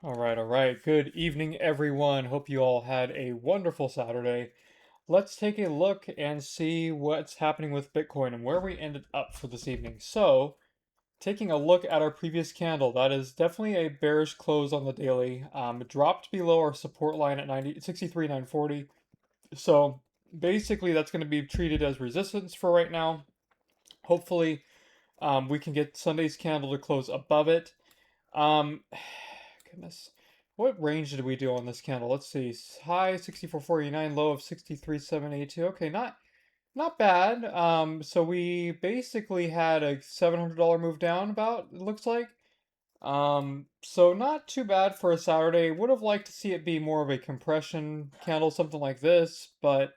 All right. Good evening, everyone. Hope you all had a wonderful Saturday. Let's take a look and see what's happening with Bitcoin and where we ended up for this evening. So, taking a look at our previous candle, that is definitely a bearish close on the daily. It dropped below our support line at 63,940. So, basically, that's going to be treated as resistance for right now. Hopefully, we can get Sunday's candle to close above it. Um, Goodness. What range did we do on this candle? Let's see. High 64.49, low of 63.782. Okay, not bad. So we basically had a $700 move down about, it looks like. So not too bad for a Saturday. Would have liked to see it be more of a compression candle, something like this, but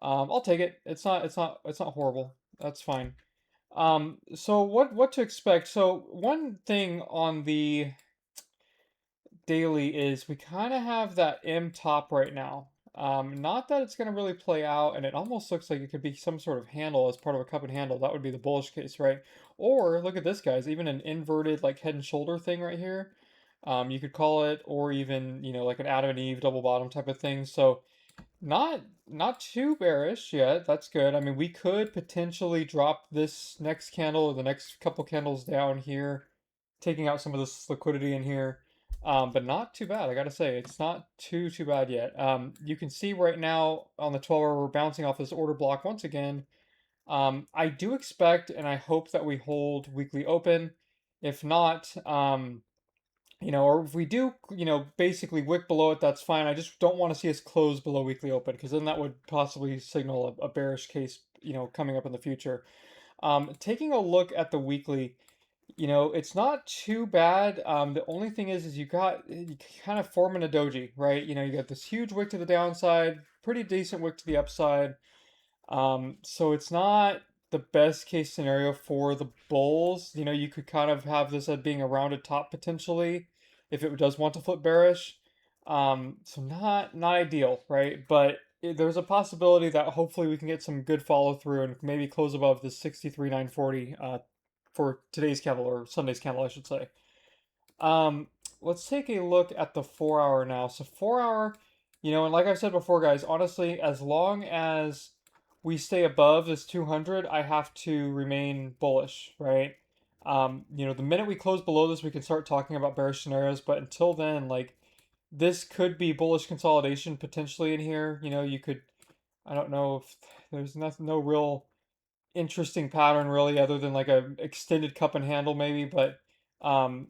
I'll take it. It's not horrible. That's fine. So what to expect? So one thing on the daily is we kind of have that M top right now. Not that it's going to really play out, and it almost looks like it could be some sort of handle as part of a cup and handle. That would be the bullish case, right? Or look at this, guys, even an inverted like head and shoulder thing right here. You could call it, or even like an Adam and Eve double bottom type of thing. So not not too bearish yet. That's good. I mean, we could potentially drop this next candle or the next couple candles down here, taking out some of this liquidity in here. But not too bad. I gotta say, it's not too bad yet. You can see right now on the 12-hour we're bouncing off this order block once again. I do expect and I hope that we hold weekly open. If not, or if we do, basically wick below it, that's fine. I just don't want to see us close below weekly open because then that would possibly signal a bearish case, coming up in the future. Taking a look at the weekly, it's not too bad. The only thing is you kind of forming a doji, right? You got this huge wick to the downside, pretty decent wick to the upside. So it's not the best case scenario for the bulls. You could kind of have this as being a rounded top potentially if it does want to flip bearish. So not ideal, right? But there's a possibility that hopefully we can get some good follow through and maybe close above the 63,940 for today's candle or Sunday's candle, I should say. Um, let's take a look at the 4 hour now. So 4 hour, and like I said before, guys, honestly, as long as we stay above this 200, I have to remain bullish, right? The minute we close below this, we can start talking about bearish scenarios. But until then, like this could be bullish consolidation potentially in here. You could, I don't know if there's no real interesting pattern really other than like a extended cup and handle maybe, but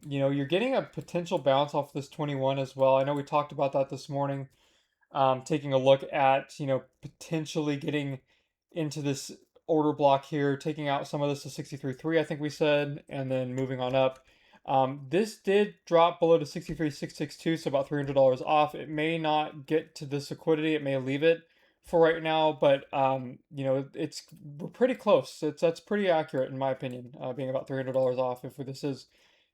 you're getting a potential bounce off this 21 as well. I know we talked about that this morning. Taking a look at potentially getting into this order block here, taking out some of this to 63.3 I think we said, and then moving on up. This did drop below to 63,662, so about $300 off. It may not get to this liquidity, it may leave it for right now, but we're pretty close. That's pretty accurate in my opinion, being about $300 off if this is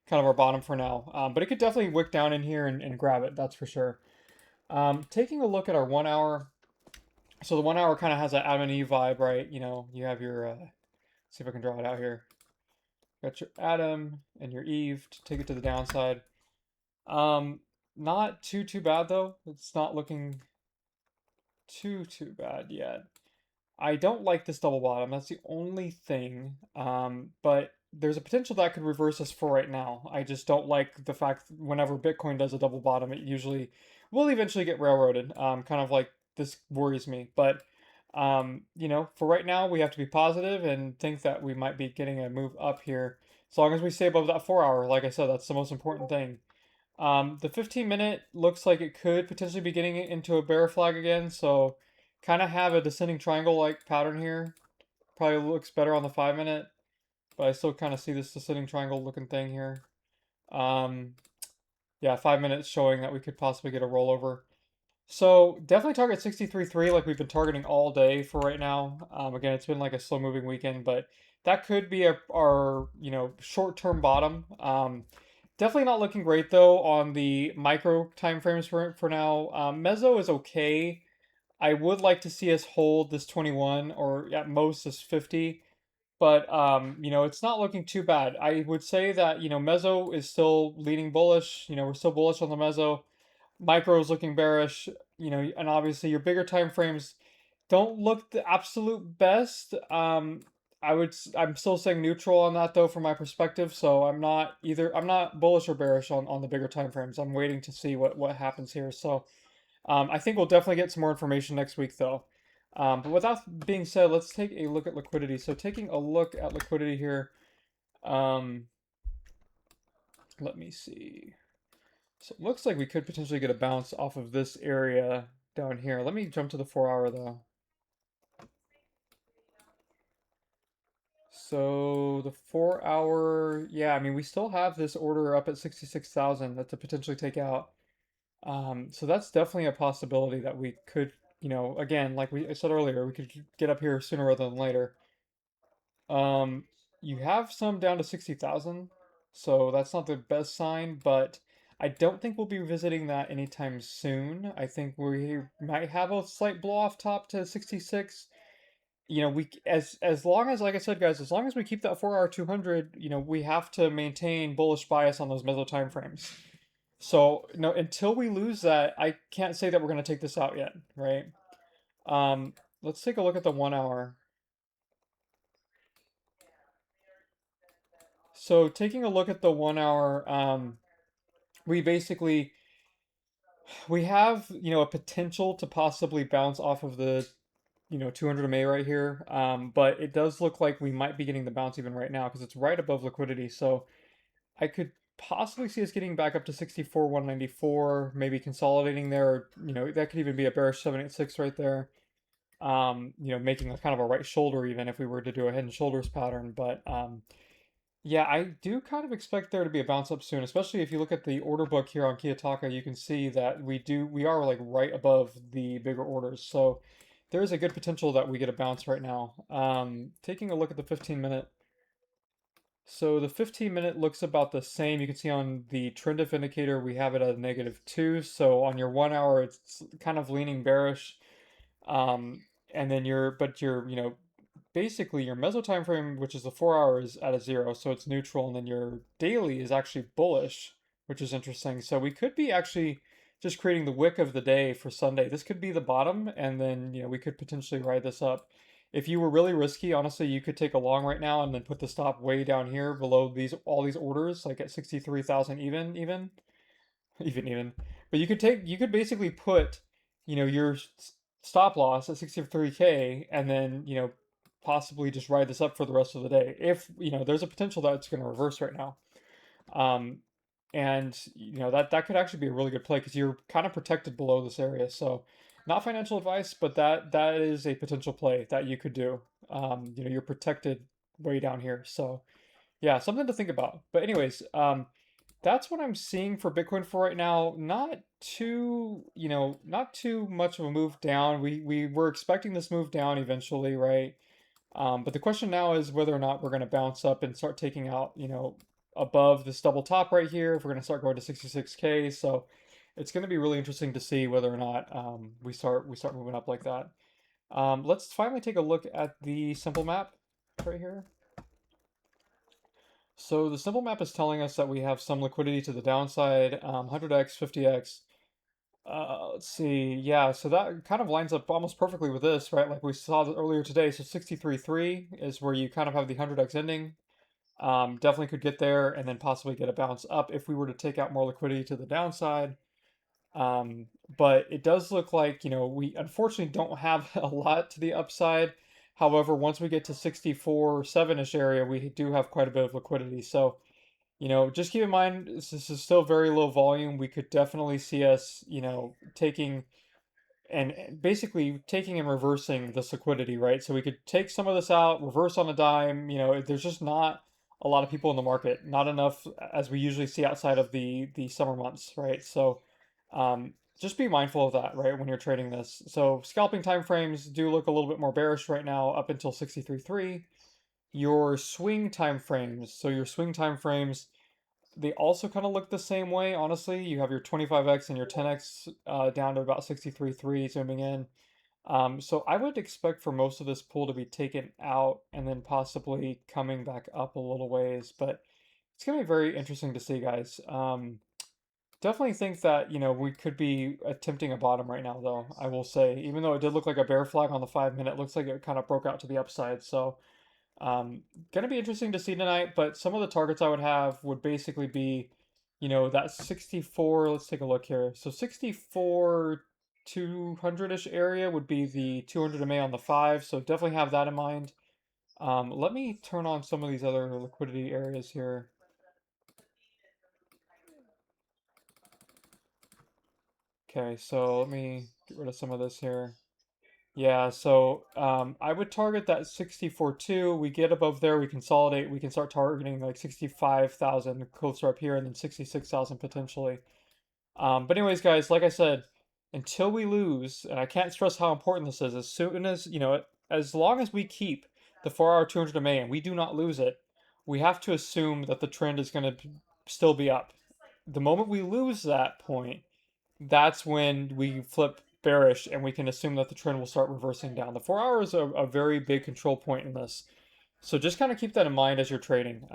kind of our bottom for now. But it could definitely wick down in here and grab it, that's for sure. Taking a look at our 1 hour, so the 1 hour kind of has that Adam and Eve vibe, right? You have your, see if I can draw it out here. Got your Adam and your Eve to take it to the downside. Um, Not too bad though. It's not looking too bad yet. I don't like this double bottom. That's the only thing. But there's a potential that could reverse us for right now. I just don't like the fact that whenever Bitcoin does a double bottom, it usually will eventually get railroaded. Kind of like this worries me. But for right now, we have to be positive and think that we might be getting a move up here. As long as we stay above that 4 hour, like I said, that's the most important thing. The 15-minute looks like it could potentially be getting into a bear flag again, so kind of have a descending triangle like pattern here. Probably looks better on the 5 minute, but I still kind of see this descending triangle looking thing here. Um, yeah, 5 minutes showing that we could possibly get a rollover. So definitely target 63.3 like we've been targeting all day for right now. Again, it's been like a slow moving weekend, but that could be our short term bottom. Definitely not looking great though on the micro time frames for now. Mezzo is okay. I would like to see us hold this 21 or at most this 50. but it's not looking too bad. I would say that, Mezzo is still leaning bullish. We're still bullish on the Mezzo. Micro is looking bearish, and obviously your bigger time frames don't look the absolute best. I'm still saying neutral on that though from my perspective, so I'm not bullish or bearish on the bigger time frames. I'm waiting to see what happens here. So I think we'll definitely get some more information next week though. But with that being said, let's take a look at liquidity. So taking a look at liquidity here, um, let me see. So it looks like we could potentially get a bounce off of this area down here. Let me jump to the 4 hour though. So the 4 hour, yeah, I mean, we still have this order up at 66,000 that to potentially take out. So that's definitely a possibility that we could, again, like I said earlier, we could get up here sooner rather than later. Um, you have some down to 60,000, so that's not the best sign, but I don't think we'll be visiting that anytime soon. I think we might have a slight blow off top to 66. As long as, like I said, guys, as long as we keep that 4 hour 200, we have to maintain bullish bias on those meso time frames. So, no, until we lose that, I can't say that we're going to take this out yet, right? Um, let's take a look at the 1 hour. So, taking a look at the 1 hour, we basically we have, a potential to possibly bounce off of the 200 MA right here. But it does look like we might be getting the bounce even right now because it's right above liquidity. So I could possibly see us getting back up to 64, 194, maybe consolidating there. Or, that could even be a bearish 786 right there. Making a kind of a right shoulder even if we were to do a head and shoulders pattern. But yeah, I do kind of expect there to be a bounce up soon, especially if you look at the order book here on Kiyotaka, you can see that we are like right above the bigger orders. So there is a good potential that we get a bounce right now. Taking a look at the 15 minute. So the 15 minute looks about the same. You can see on the trend if indicator, we have it at a -2. So on your 1 hour, it's kind of leaning bearish. And then basically your meso time frame, which is the 4 hour, is at a 0, so it's neutral, and then your daily is actually bullish, which is interesting. So we could be actually just creating the wick of the day for Sunday. This could be the bottom, and then we could potentially ride this up. If you were really risky, honestly, you could take a long right now and then put the stop way down here below all these orders, like at 63,000 even. But you could basically put, your stop loss at 63K and then, possibly just ride this up for the rest of the day. If, there's a potential that it's going to reverse right now. Um, and that could actually be a really good play because you're kind of protected below this area. So not financial advice, but that is a potential play that you could do. You're protected way down here. So yeah, something to think about. But anyways, that's what I'm seeing for Bitcoin for right now. Not too much of a move down. We were expecting this move down eventually, right? But the question now is whether or not we're going to bounce up and start taking out, above this double top right here. If we're going to start going to 66K, so it's going to be really interesting to see whether or not we start moving up like that. Let's finally take a look at the simple map right here. So the simple map is telling us that we have some liquidity to the downside, 100x, 50x. Let's see. Yeah, so that kind of lines up almost perfectly with this, right? Like we saw earlier today. So 63.3 is where you kind of have the 100x ending. Definitely could get there and then possibly get a bounce up if we were to take out more liquidity to the downside. But it does look like, we unfortunately don't have a lot to the upside. However, once we get to 64, 7-ish area, we do have quite a bit of liquidity. So, just keep in mind, this is still very low volume. We could definitely see us, taking and basically taking and reversing this liquidity, right? So we could take some of this out, reverse on a dime. There's just not a lot of people in the market, not enough as we usually see outside of the summer months, right? So just be mindful of that, right, when you're trading this. So scalping timeframes do look a little bit more bearish right now, up until 63.3. Your swing timeframes, so your swing timeframes, they also kind of look the same way, honestly. You have your 25x and your 10x down to about 63.3 zooming in. So I would expect for most of this pool to be taken out and then possibly coming back up a little ways, but it's gonna be very interesting to see, guys. Definitely think that, we could be attempting a bottom right now, though, I will say. Even though it did look like a bear flag on the 5 minute, looks like it kind of broke out to the upside. So, gonna be interesting to see tonight, but some of the targets I would have would basically be, that 64. Let's take a look here. So 64 200-ish area would be the 200 MA on the 5. So definitely have that in mind. Let me turn on some of these other liquidity areas here. Okay, so let me get rid of some of this here. Yeah, so I would target that 64.2. We get above there, we consolidate, we can start targeting like 65,000 closer up here and then 66,000 potentially. But anyways, guys, like I said, until we lose, and I can't stress how important this is, as soon as, as long as we keep the 4-hour 200 MA and we do not lose it, we have to assume that the trend is going to still be up. The moment we lose that point, that's when we flip bearish and we can assume that the trend will start reversing down. The 4 hour is a very big control point in this. So just kind of keep that in mind as you're trading.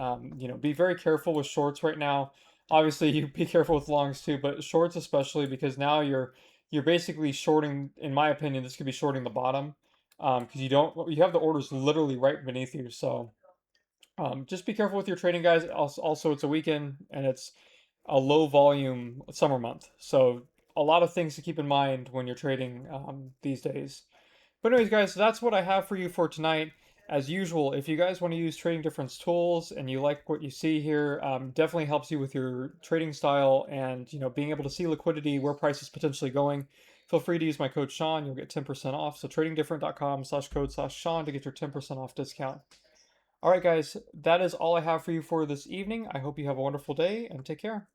Be very careful with shorts right now. Obviously, you be careful with longs too, but shorts especially because now you're basically shorting. In my opinion, this could be shorting the bottom because you have the orders literally right beneath you. So just be careful with your trading, guys. Also, it's a weekend and it's a low volume summer month. So a lot of things to keep in mind when you're trading these days. But anyways, guys, so that's what I have for you for tonight. As usual, if you guys want to use trading difference tools and you like what you see here, definitely helps you with your trading style and being able to see liquidity, where price is potentially going. Feel free to use my code Sean. You'll get 10% off. So tradingdifferent.com/code/Sean to get your 10% off discount. All right, guys, that is all I have for you for this evening. I hope you have a wonderful day and take care.